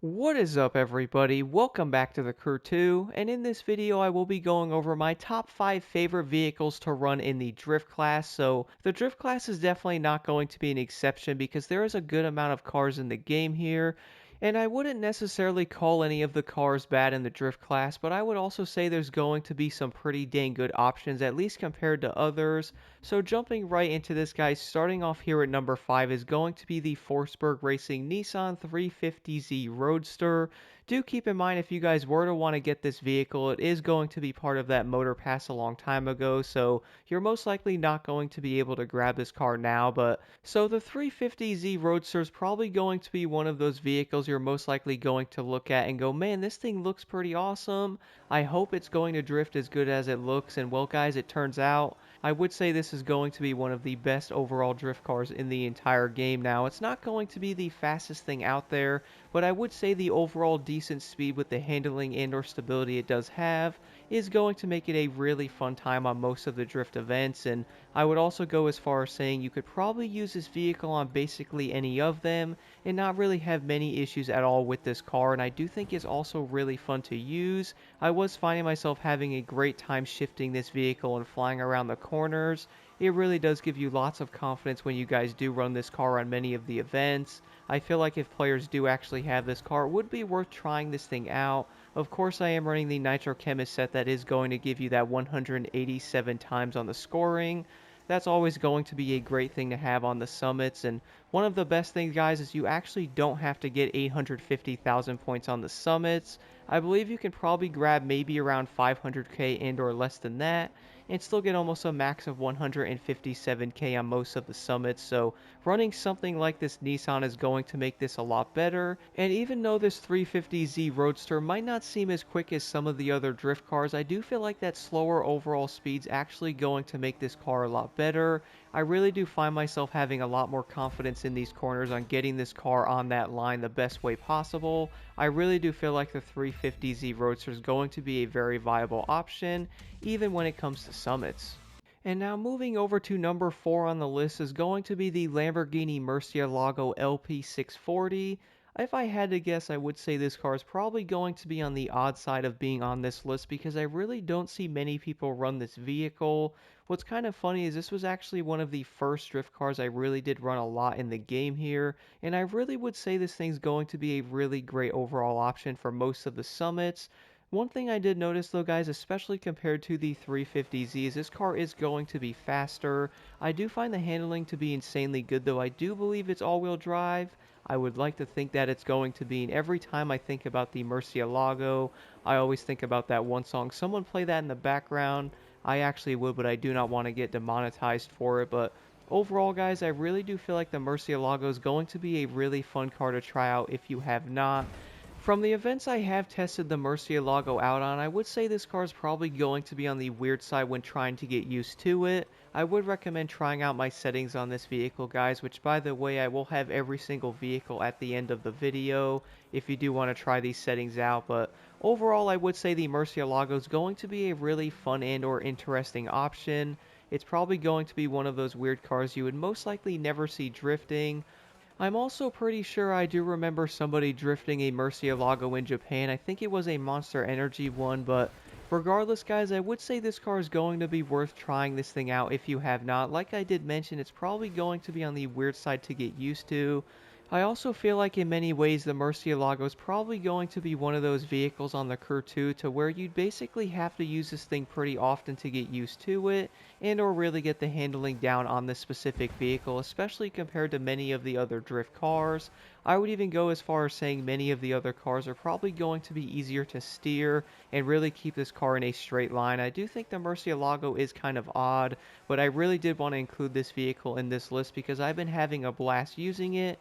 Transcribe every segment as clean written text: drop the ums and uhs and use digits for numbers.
What is up everybody? Welcome back to the Crew 2, and in this video I will be going over my top 5 favorite vehicles to run in the Drift class. So the Drift class is definitely not going to be an exception because there is a good amount of cars in the game here. And I wouldn't necessarily call any of the cars bad in the Drift class, but I would also say there's going to be some pretty dang good options, at least compared to others. So jumping right into this, guys, starting off here at number 5 is going to be the Forsberg Racing Nissan 350Z Roadster. Do keep in mind, if you guys were to want to get this vehicle, it is going to be part of that motor pass a long time ago, so you're most likely not going to be able to grab this car now. But so the 350Z Roadster is probably going to be one of those vehicles you're most likely going to look at and go, man, this thing looks pretty awesome. I hope it's going to drift as good as it looks. And well, guys, it turns out I would say this is going to be one of the best overall drift cars in the entire game. Now, it's not going to be the fastest thing out there, but I would say the overall decent speed with the handling and or stability it does have is going to make it a really fun time on most of the drift events. And I would also go as far as saying you could probably use this vehicle on basically any of them and not really have many issues at all with this car. And I do think it's also really fun to use. I was finding myself having a great time shifting this vehicle and flying around the corners. It really does give you lots of confidence when you guys do run this car on many of the events. I feel like if players do actually have this car, it would be worth trying this thing out. Of course, I am running the Nitro Chemist set that is going to give you that 187 times on the scoring. That's always going to be a great thing to have on the summits. And one of the best things, guys, is you actually don't have to get 850,000 points on the summits. I believe you can probably grab maybe around 500k and or less than that and still get almost a max of 157k on most of the summits. So running something like this Nissan is going to make this a lot better. And even though this 350Z Roadster might not seem as quick as some of the other drift cars, I do feel like that slower overall speed's actually going to make this car a lot better. I really do find myself having a lot more confidence in these corners on getting this car on that line the best way possible. I really do feel like the 350Z Roadster is going to be a very viable option, even when it comes to summits. And now moving over to number 4 on the list is going to be the Lamborghini Murcielago LP640. If I had to guess, I would say this car is probably going to be on the odd side of being on this list because I really don't see many people run this vehicle. What's kind of funny is this was actually one of the first drift cars I really did run a lot in the game here, and I really would say this thing's going to be a really great overall option for most of the summits. One thing I did notice though, guys, especially compared to the 350Z, is this car is going to be faster. I do find the handling to be insanely good, though I do believe it's all-wheel drive. I would like to think that it's going to be, and every time I think about the MurcieLago, I always think about that one song. Someone play that in the background. I actually would, but I do not want to get demonetized for it. But overall, guys, I really do feel like the MurcieLago is going to be a really fun car to try out if you have not. From the events I have tested the MurcieLago out on, I would say this car is probably going to be on the weird side when trying to get used to it. I would recommend trying out my settings on this vehicle, guys, which by the way, I will have every single vehicle at the end of the video if you do want to try these settings out. But overall, I would say the MurcieLago is going to be a really fun and or interesting option. It's probably going to be one of those weird cars you would most likely never see drifting. I'm also pretty sure I do remember somebody drifting a MurcieLago in Japan. I think it was a Monster Energy one, but regardless, guys, I would say this car is going to be worth trying this thing out if you have not. Like I did mention, it's probably going to be on the weird side to get used to. I also feel like in many ways the MurcieLago is probably going to be one of those vehicles on the Crew 2 to where you'd basically have to use this thing pretty often to get used to it and or really get the handling down on this specific vehicle, especially compared to many of the other drift cars. I would even go as far as saying many of the other cars are probably going to be easier to steer and really keep this car in a straight line. I do think the MurcieLago is kind of odd, but I really did want to include this vehicle in this list because I've been having a blast using it.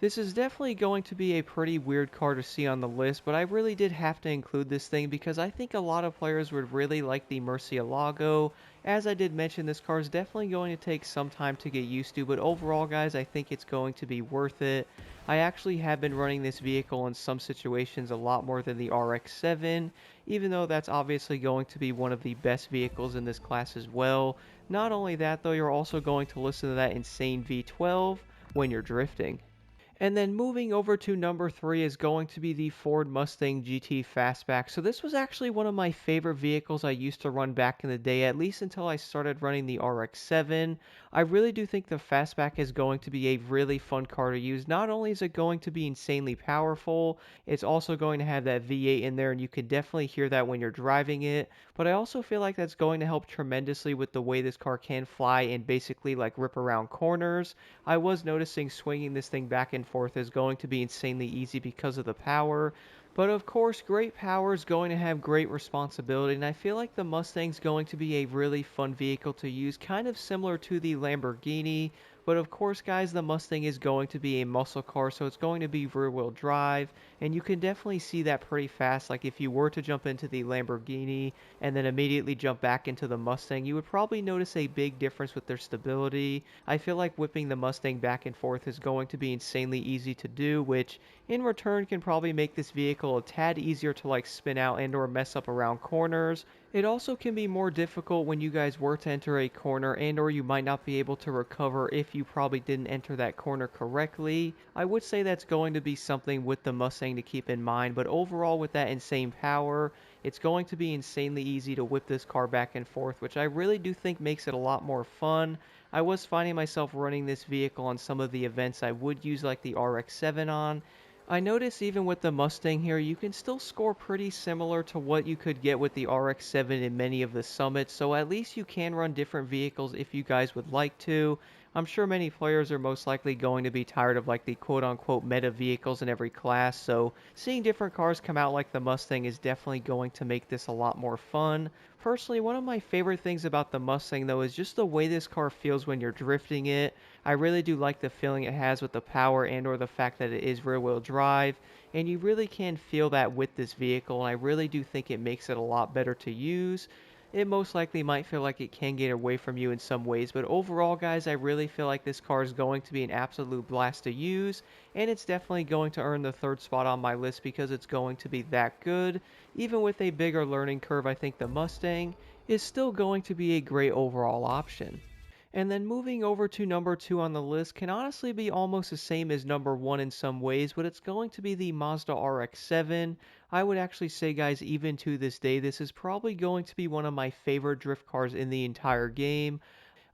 This is definitely going to be a pretty weird car to see on the list, but I really did have to include this thing because I think a lot of players would really like the MurcieLago. As I did mention, this car is definitely going to take some time to get used to, but overall, guys, I think it's going to be worth it. I actually have been running this vehicle in some situations a lot more than the RX7, even though that's obviously going to be one of the best vehicles in this class as well. Not only that, though, you're also going to listen to that insane V12 when you're drifting. And then moving over to number 3 is going to be the Ford Mustang GT Fastback. So this was actually one of my favorite vehicles I used to run back in the day, at least until I started running the RX-7. I really do think the Fastback is going to be a really fun car to use. Not only is it going to be insanely powerful, it's also going to have that V8 in there, and you can definitely hear that when you're driving it. But I also feel like that's going to help tremendously with the way this car can fly and basically like rip around corners. I was noticing swinging this thing back and forth is going to be insanely easy because of the power. But of course, great power is going to have great responsibility, and I feel like the Mustang's going to be a really fun vehicle to use, kind of similar to the Lamborghini. But of course, guys, the Mustang is going to be a muscle car, so it's going to be rear-wheel drive, and you can definitely see that pretty fast. Like if you were to jump into the Lamborghini and then immediately jump back into the Mustang, you would probably notice a big difference with their stability. I feel like whipping the Mustang back and forth is going to be insanely easy to do, which in return can probably make this vehicle a tad easier to like spin out and or mess up around corners. It also can be more difficult when you guys were to enter a corner and or you might not be able to recover if you probably didn't enter that corner correctly. I would say that's going to be something with the Mustang to keep in mind, but overall with that insane power, it's going to be insanely easy to whip this car back and forth, which I really do think makes it a lot more fun. I was finding myself running this vehicle on some of the events I would use like the RX-7 on. I notice even with the Mustang here, you can still score pretty similar to what you could get with the RX-7 in many of the summits, so at least you can run different vehicles if you guys would like to. I'm sure many players are most likely going to be tired of like the quote-unquote meta vehicles in every class, so seeing different cars come out like the Mustang is definitely going to make this a lot more fun. Personally, one of my favorite things about the Mustang though is just the way this car feels when you're drifting it. I really do like the feeling it has with the power and or the fact that it is rear wheel drive, and you really can feel that with this vehicle, and I really do think it makes it a lot better to use. It most likely might feel like it can get away from you in some ways, but overall guys, I really feel like this car is going to be an absolute blast to use, and it's definitely going to earn the third spot on my list because it's going to be that good. Even with a bigger learning curve, I think the Mustang is still going to be a great overall option. And then moving over to number 2 on the list can honestly be almost the same as number 1 in some ways, but it's going to be the Mazda RX-7. I would actually say, guys, even to this day, this is probably going to be one of my favorite drift cars in the entire game.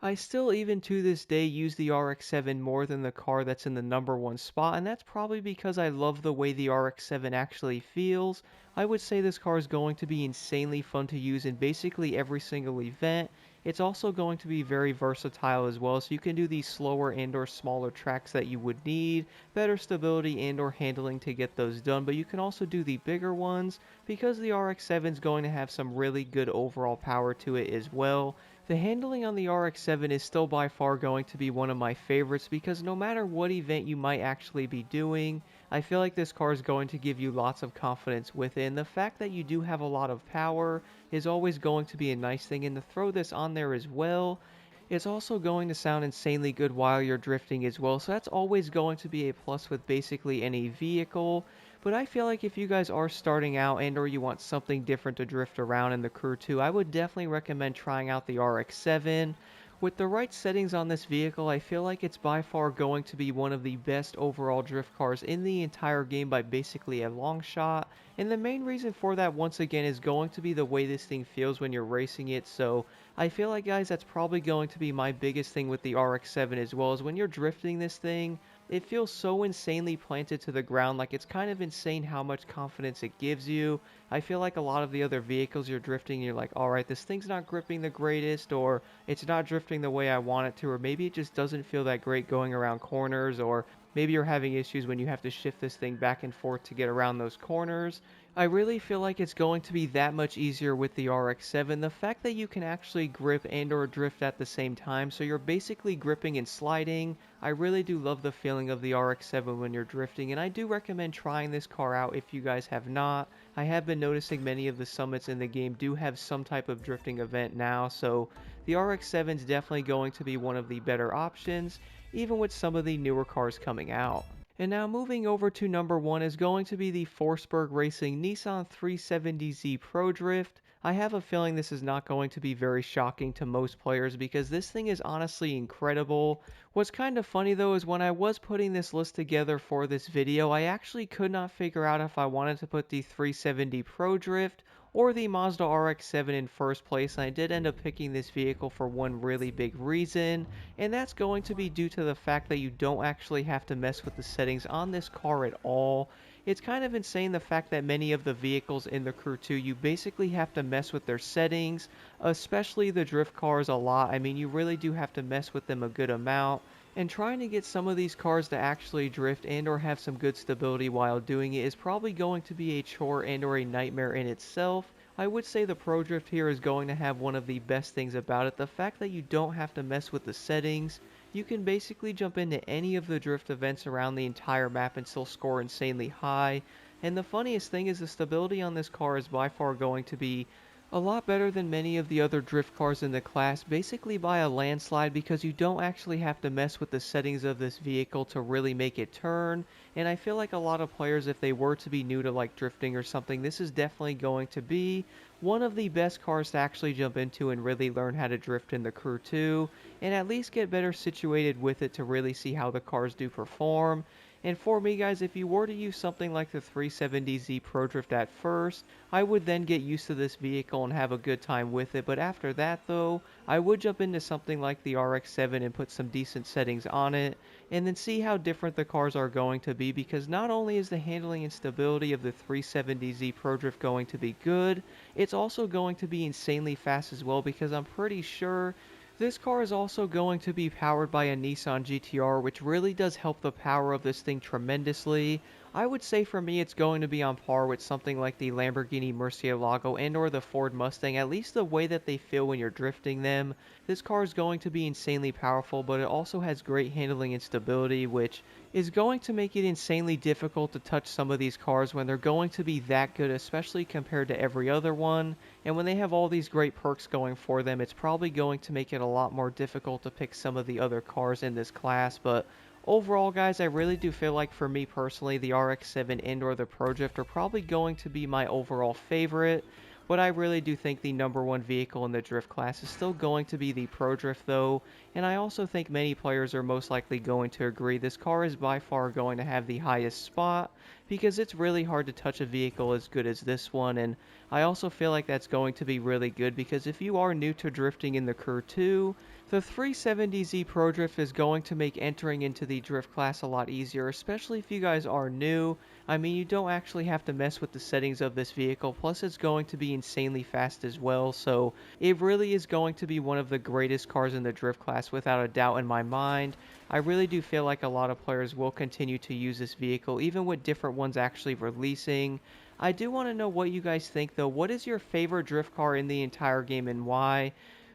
I still, even to this day, use the RX-7 more than the car that's in the number 1 spot, and that's probably because I love the way the RX-7 actually feels. I would say this car is going to be insanely fun to use in basically every single event. It's also going to be very versatile as well, so you can do these slower and or smaller tracks that you would need, better stability and or handling to get those done, but you can also do the bigger ones because the RX-7 is going to have some really good overall power to it as well. The handling on the RX-7 is still by far going to be one of my favorites because no matter what event you might actually be doing, I feel like this car is going to give you lots of confidence with it, and the fact that you do have a lot of power is always going to be a nice thing, and to throw this on there as well, it's also going to sound insanely good while you're drifting as well, so that's always going to be a plus with basically any vehicle. But I feel like if you guys are starting out and or you want something different to drift around in the Crew 2, I would definitely recommend trying out the RX-7. With the right settings on this vehicle, I feel like it's by far going to be one of the best overall drift cars in the entire game by basically a long shot. And the main reason for that, once again, is going to be the way this thing feels when you're racing it. So I feel like, guys, that's probably going to be my biggest thing with the RX-7 as well, as when you're drifting this thing, it feels so insanely planted to the ground. Like, it's kind of insane how much confidence it gives you. I feel like a lot of the other vehicles you're drifting, you're like, alright, this thing's not gripping the greatest, or it's not drifting the way I want it to, or maybe it just doesn't feel that great going around corners, or maybe you're having issues when you have to shift this thing back and forth to get around those corners. I really feel like it's going to be that much easier with the RX-7. The fact that you can actually grip and or drift at the same time, so you're basically gripping and sliding. I really do love the feeling of the RX-7 when you're drifting, and I do recommend trying this car out if you guys have not. I have been noticing many of the summits in the game do have some type of drifting event now, so the RX-7 is definitely going to be one of the better options, even with some of the newer cars coming out. And now moving over to number 1 is going to be the Forsberg Racing Nissan 370Z Pro Drift. I have a feeling this is not going to be very shocking to most players because this thing is honestly incredible. What's kind of funny though is when I was putting this list together for this video, I actually could not figure out if I wanted to put the 370 Pro Drift or the Mazda RX7 in first place, and I did end up picking this vehicle for one really big reason, and that's going to be due to the fact that you don't actually have to mess with the settings on this car at all. It's kind of insane the fact that many of the vehicles in the Crew 2, you basically have to mess with their settings, especially the drift cars a lot. I mean, you really do have to mess with them a good amount, and trying to get some of these cars to actually drift and or have some good stability while doing it is probably going to be a chore and or a nightmare in itself. I would say the Pro Drift here is going to have one of the best things about it, the fact that you don't have to mess with the settings. You can basically jump into any of the drift events around the entire map and still score insanely high. And the funniest thing is the stability on this car is by far going to be a lot better than many of the other drift cars in the class, basically by a landslide, because you don't actually have to mess with the settings of this vehicle to really make it turn. And I feel like a lot of players, if they were to be new to like drifting or something, this is definitely going to be one of the best cars to actually jump into and really learn how to drift in the Crew 2, and at least get better situated with it to really see how the cars do perform. And for me guys, if you were to use something like the 370Z Pro Drift at first, I would then get used to this vehicle and have a good time with it. But after that though, I would jump into something like the RX7 and put some decent settings on it, and then see how different the cars are going to be, because not only is the handling and stability of the 370Z Pro Drift going to be good, it's also going to be insanely fast as well, because I'm pretty sure this car is also going to be powered by a Nissan GTR, which really does help the power of this thing tremendously. I would say for me it's going to be on par with something like the Lamborghini Murcielago and or the Ford Mustang, at least the way that they feel when you're drifting them. This car is going to be insanely powerful, but it also has great handling and stability, which is going to make it insanely difficult to touch some of these cars when they're going to be that good, especially compared to every other one. And when they have all these great perks going for them, it's probably going to make it a lot more difficult to pick some of the other cars in this class. But overall, guys, I really do feel like for me personally, the RX-7 and or the Pro Drift are probably going to be my overall favorite. But I really do think the number one vehicle in the drift class is still going to be the Pro Drift though, and I also think many players are most likely going to agree this car is by far going to have the highest spot, because it's really hard to touch a vehicle as good as this one. And I also feel like that's going to be really good because if you are new to drifting in the Crew 2, the 370Z Pro Drift is going to make entering into the drift class a lot easier, especially if you guys are new. I mean, you don't actually have to mess with the settings of this vehicle, plus it's going to be insanely fast as well, so it really is going to be one of the greatest cars in the drift class without a doubt in my mind. I really do feel like a lot of players will continue to use this vehicle, even with different ones actually releasing. I do want to know what you guys think though. What is your favorite drift car in the entire game and why?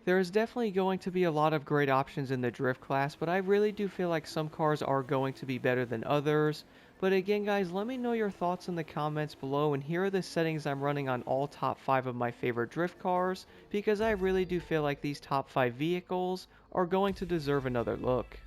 There is definitely going to be a lot of great options in the drift class, but I really do feel like some cars are going to be better than others. But again guys, let me know your thoughts in the comments below, and here are the settings I'm running on all top 5 of my favorite drift cars, because I really do feel like these top 5 vehicles are going to deserve another look.